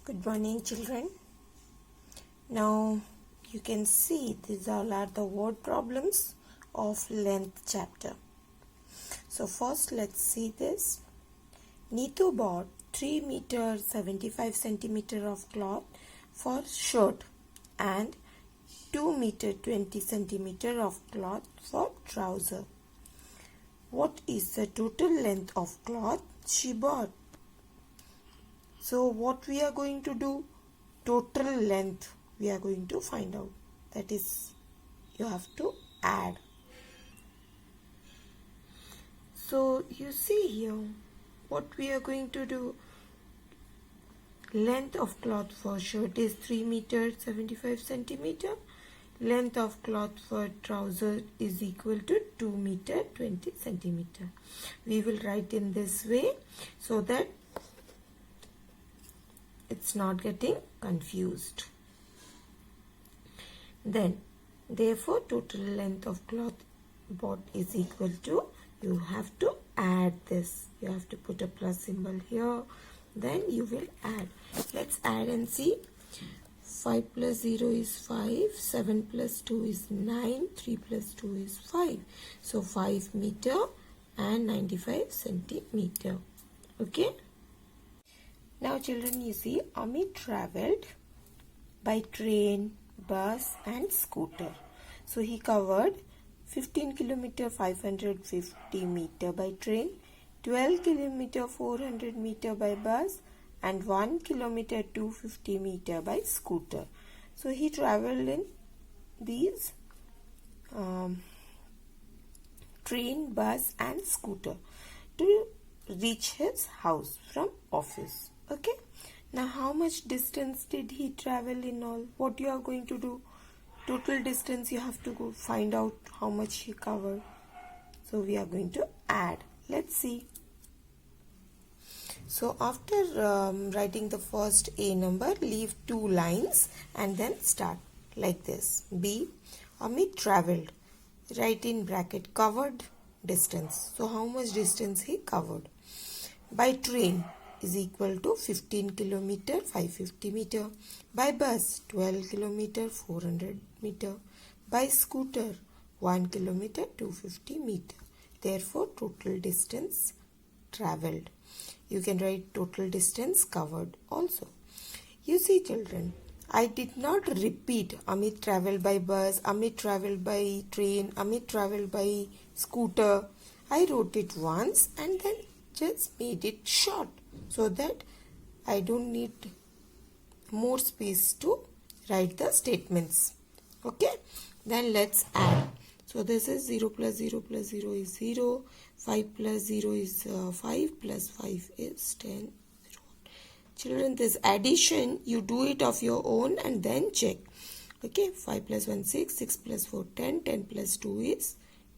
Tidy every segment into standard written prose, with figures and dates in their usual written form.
Good morning, children. Now you can see these all are the word problems of length chapter. So first let's see this. Neetu bought 3 meter 75 centimeter of cloth for shirt and 2 meter 20 centimeter of cloth for trouser. What is the total length of cloth she bought? So what we are going to do? Total length we are going to find out. That is, you have to add. So you see here what we are going to do. Length of cloth for shirt is 3 meter 75 centimeter. Length of cloth for trouser is equal to 2 meter 20 centimeter. We will write in this way so that it's not getting confused. Then, therefore, total length of cloth bought is equal to, you have to add this. You have to put a plus symbol here. Then you will add. Let's add and see. 5 plus 0 is 5. 7 plus 2 is 9. 3 plus 2 is 5. So, 5 meter and 95 centimeter. Okay. Now children, you see Amit travelled by train, bus and scooter. So he covered 15 kilometer 550 meter by train, 12 kilometer 400 meter by bus and 1 kilometer 250 meter by scooter. So he travelled in these train, bus and scooter to reach his house from office. Okay, now how much distance did he travel in all? What you are going to do? Total distance you have to go find out how much he covered. So we are going to add. Let's see. So after writing the first A number, leave 2 lines and then start like this. B, Amit travelled. Write in bracket covered distance. So how much distance he covered? By train is equal to 15 kilometer 550 meter. By bus 12 kilometer 400 meter. By scooter 1 kilometer 250 meter. Therefore total distance travelled. You can write total distance covered also. You see children, I did not repeat Amit travelled by bus, Amit travelled by train, Amit travelled by scooter. I wrote it once and then just made it short so that I don't need more space to write the statements. Okay, then let's add. So this is 0 plus 0 plus 0 is 0, 5 plus 0 is 5 plus 5 is 10. 0. Children, this addition you do it of your own and then check. Okay, 5 plus 1 6, 6 plus 4 10, 10 plus 2 is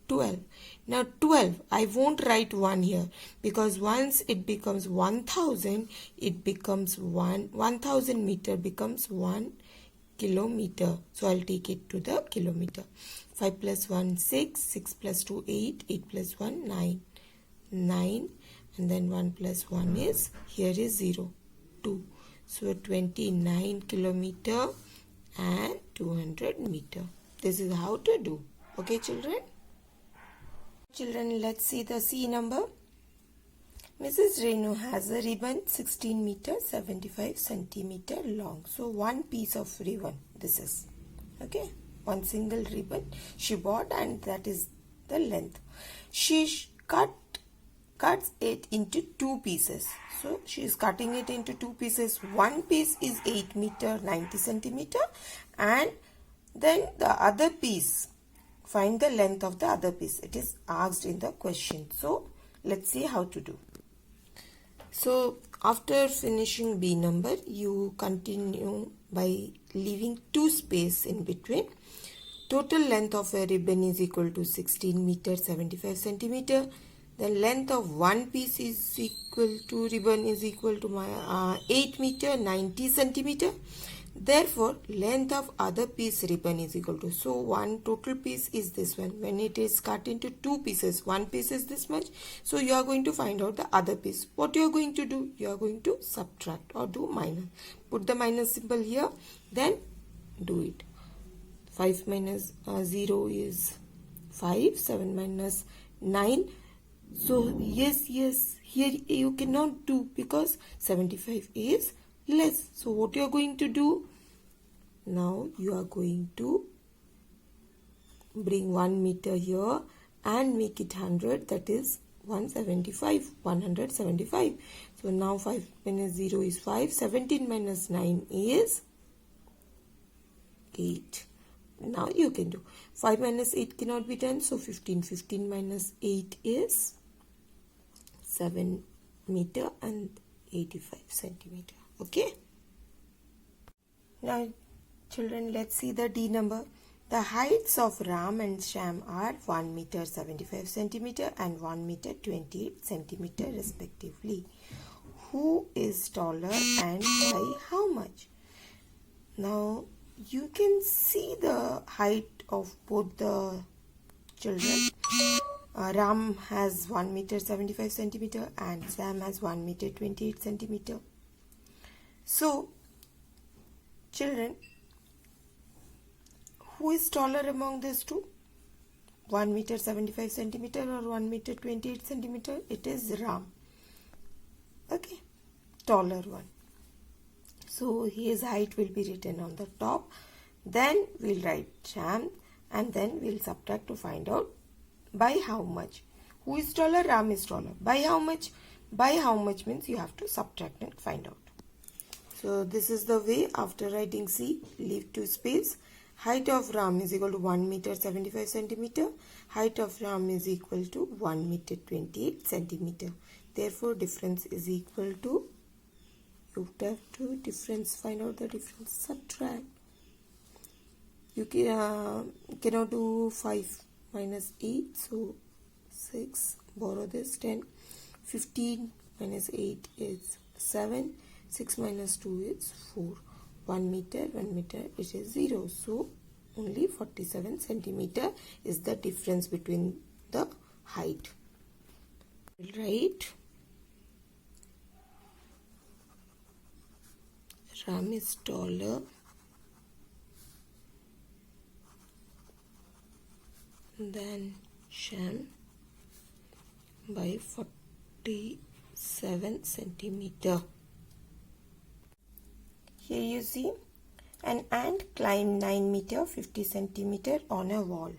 12. Now 12, I won't write 1 here because once it becomes 1000, it becomes 1000 meter becomes 1 kilometer. So I'll take it to the kilometer. 5 plus 1 6, 6 plus 2 8, 8 plus 1 9, 9 and then 1 plus 1 is, here is 0, 2. So 29 kilometer and 200 meter. This is how to do. Okay children? Children, let's see the C number. Mrs. Renu has a ribbon 16 meter 75 centimeter long. So one piece of ribbon this is. Okay, one single ribbon she bought and that is the length. She cuts it into 2 pieces. So she is cutting it into 2 pieces. One piece is 8 meter 90 centimeter and then the other piece. Find the length of the other piece. It is asked in the question. So let's see how to do. So after finishing B number, you continue by leaving 2 space in between. Total length of a ribbon is equal to 16 meter 75 centimeter. The length of one piece is equal to ribbon is equal to 8 meter 90 centimeter. Therefore, length of other piece ribbon is equal to, so one total piece is this one. When it is cut into two pieces, one piece is this much. So you are going to find out the other piece. What you are going to do? You are going to subtract or do minus. Put the minus symbol here, then do it. 5 minus 0 is 5, 7 minus 9. So yes, here you cannot do because 75 is less. So what you are going to do? Now you are going to bring 1 meter here and make it 100, that is 175. So now 5 minus 0 is 5, 17 minus 9 is 8. Now you can do 5 minus 8 cannot be done, so 15 minus 8 is 7 meter and 85 centimeter. Okay, now children, let's see the D number. The heights of Ram and Sham are 1 meter 75 centimeter and 1 meter 28 centimeter respectively. Who is taller and by how much? Now you can see the height of both the children. Ram has 1 meter 75 centimeter and Sam has 1 meter 28 centimeter. So children, who is taller among these two? 1 meter 75 centimeter or 1 meter 28 centimeter? It is Ram. Okay, taller one. So his height will be written on the top. Then we'll write Sham and then we'll subtract to find out by how much. Who is taller? Ram is taller. By how much? By how much means you have to subtract and find out. So this is the way. After writing C, leave 2 space. Height of Ram is equal to 1 meter 75 centimeter. Height of Ram is equal to 1 meter 28 centimeter. Therefore, difference is equal to, you have to difference, find out the difference, subtract. You cannot do 5 minus 8, so 6, borrow this, 10. 15 minus 8 is 7. 6 minus 2 is 4. 1 meter, it is 0. So only 47 centimeter is the difference between the height. Right? Ram is taller than Sham by 47 centimeter. Here you see an ant climbed 9 meter 50 centimeter on a wall.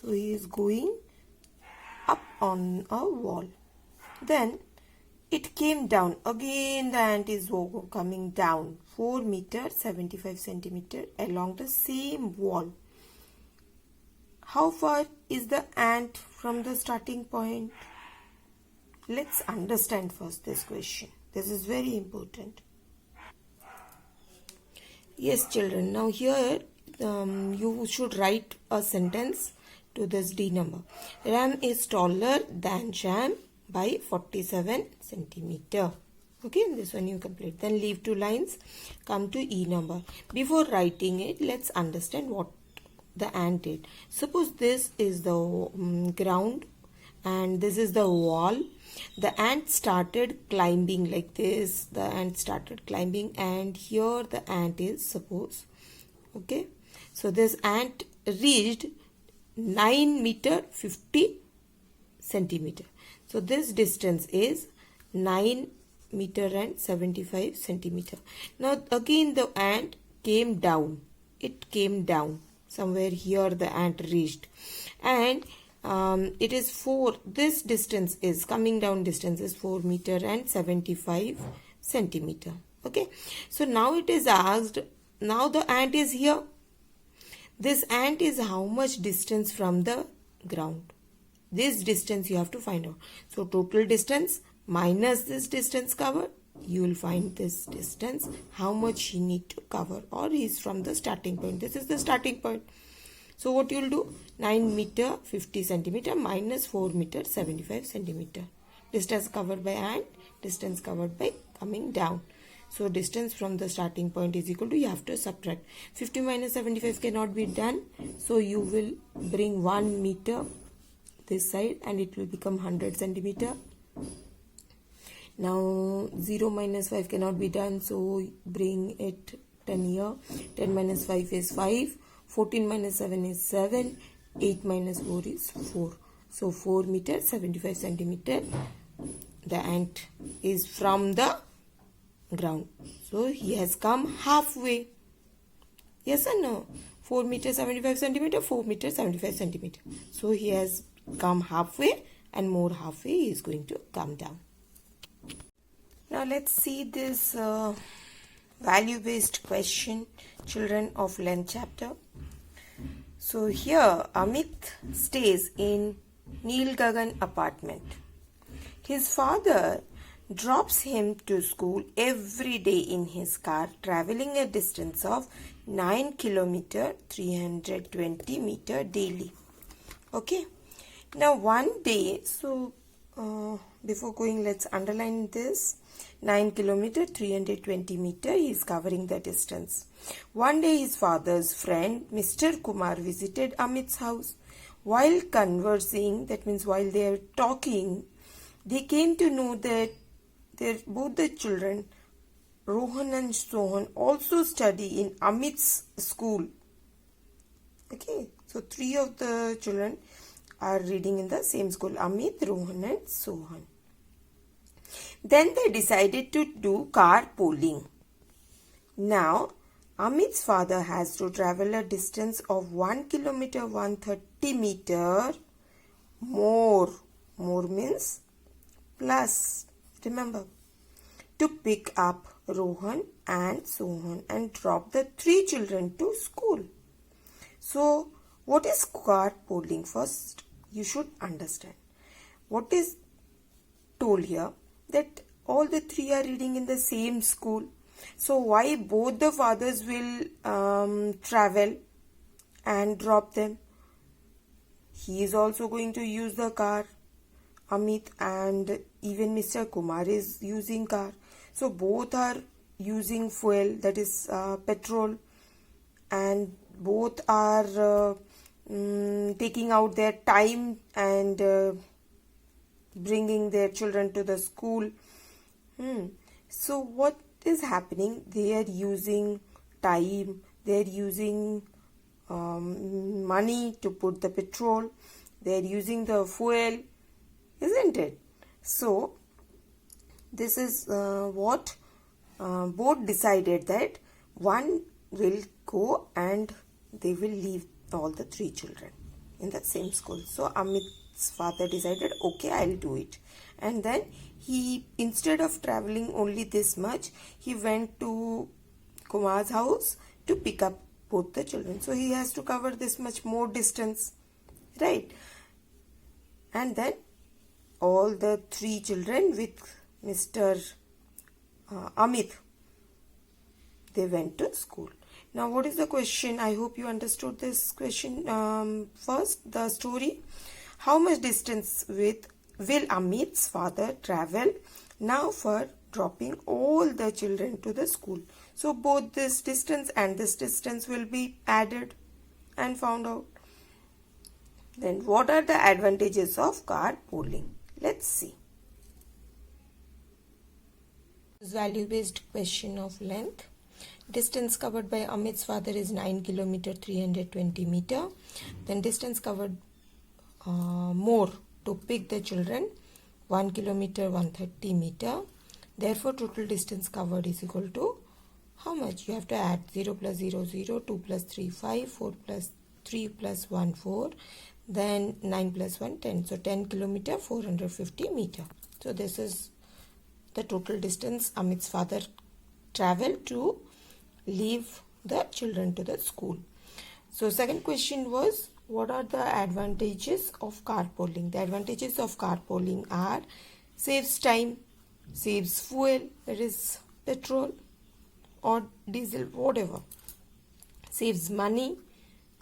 So he is going up on a wall. Then it came down. Again the ant is coming down 4 meter 75 centimeter along the same wall. How far is the ant from the starting point? Let's understand first this question. This is very important. Yes, children. Now here you should write a sentence to this D number. Ram is taller than Sham by 47 centimeter. Okay, this one you complete. Then leave 2 lines. Come to E number. Before writing it, let's understand what the ant did. Suppose this is the ground and this is the wall. The ant started climbing like this. The ant started climbing and here the ant is, suppose. Okay, so this ant reached 9 meter 50 centimeter. So this distance is 9 meter and 75 centimeter. Now again the ant came down. It came down. Somewhere here the ant reached. And it is 4, this distance is, coming down distance is 4 meter and 75 centimeter. Okay. So now it is asked, now the ant is here. This ant is how much distance from the ground? This distance you have to find out. So total distance minus this distance covered, you will find this distance, how much he need to cover, or he is from the starting point. This is the starting point. So what you will do? 9 meter 50 centimeter minus 4 meter 75 centimeter. Distance covered by ant, distance covered by coming down. So distance from the starting point is equal to, you have to subtract. 50 minus 75 cannot be done. So you will bring 1 meter this side and it will become 100 centimeter. Now 0 minus 5 cannot be done. So bring it 10 here. 10 minus 5 is 5. 14 minus 7 is 7. 8 minus 4 is 4. So 4 meter 75 centimeter. The ant is from the ground. So he has come halfway. Yes or no? 4 meter 75 centimeter, 4 meter 75 centimeter. So he has come halfway and more halfway he is going to come down. Now let's see this value-based question, children of length chapter. So here Amit stays in Neel Gagan apartment. His father drops him to school every day in his car, traveling a distance of 9 km 320 meter daily. Okay. Now one day, so before going, let's underline this. 9 km 320 meter, he is covering the distance. One day his father's friend Mr. Kumar visited Amit's house. While conversing, that means while they are talking, they came to know that both the children, Rohan and Sohan, also study in Amit's school. Okay, so 3 of the children are reading in the same school, Amit, Rohan and Sohan. Then they decided to do carpooling. Now, Amit's father has to travel a distance of 1 km 130 meter more. More means plus. Remember, to pick up Rohan and Sohan and drop the 3 children to school. So, what is carpooling? First, you should understand. What is told here? That all the 3 are reading in the same school. So, why both the fathers will travel and drop them? He is also going to use the car. Amit and even Mr. Kumar is using car. So both are using fuel, that is petrol, and both are taking out their time and bringing their children to the school. So what is happening? They are using time, they are using money to put the petrol, they are using the fuel, isn't it? So this is what both decided, that one will go and they will leave all the 3 children in the same school. So Amit's father decided, okay, I'll do it. And then he, instead of traveling only this much, he went to Kumar's house to pick up both the children. So he has to cover this much more distance, right? And then all the 3 children with Mr. Amit, they went to school. Now what is the question? I hope you understood this question. First, the story. How much distance will Amit's father travel now for dropping all the children to the school? So both this distance and this distance will be added and found out. Then what are the advantages of carpooling? Let's see. Value-based question of length. Distance covered by Amit's father is 9 km 320 meter. Then distance covered more to pick the children, 1 km 130 meter. Therefore, total distance covered is equal to how much? You have to add 0 plus 0, 0, 2 plus 3, 5, 4 plus 3 plus 1, 4. Then 9 plus 1, 10. So 10 km 450 meter. So this is the total distance Amit's father traveled to leave the children to the school. So second question was, what are the advantages of carpooling? The advantages of carpooling are saves time, saves fuel, that is petrol or diesel, whatever, saves money,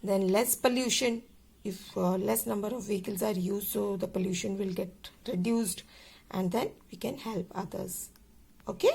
then less pollution. If less number of vehicles are used, so the pollution will get reduced, and then we can help others. Okay.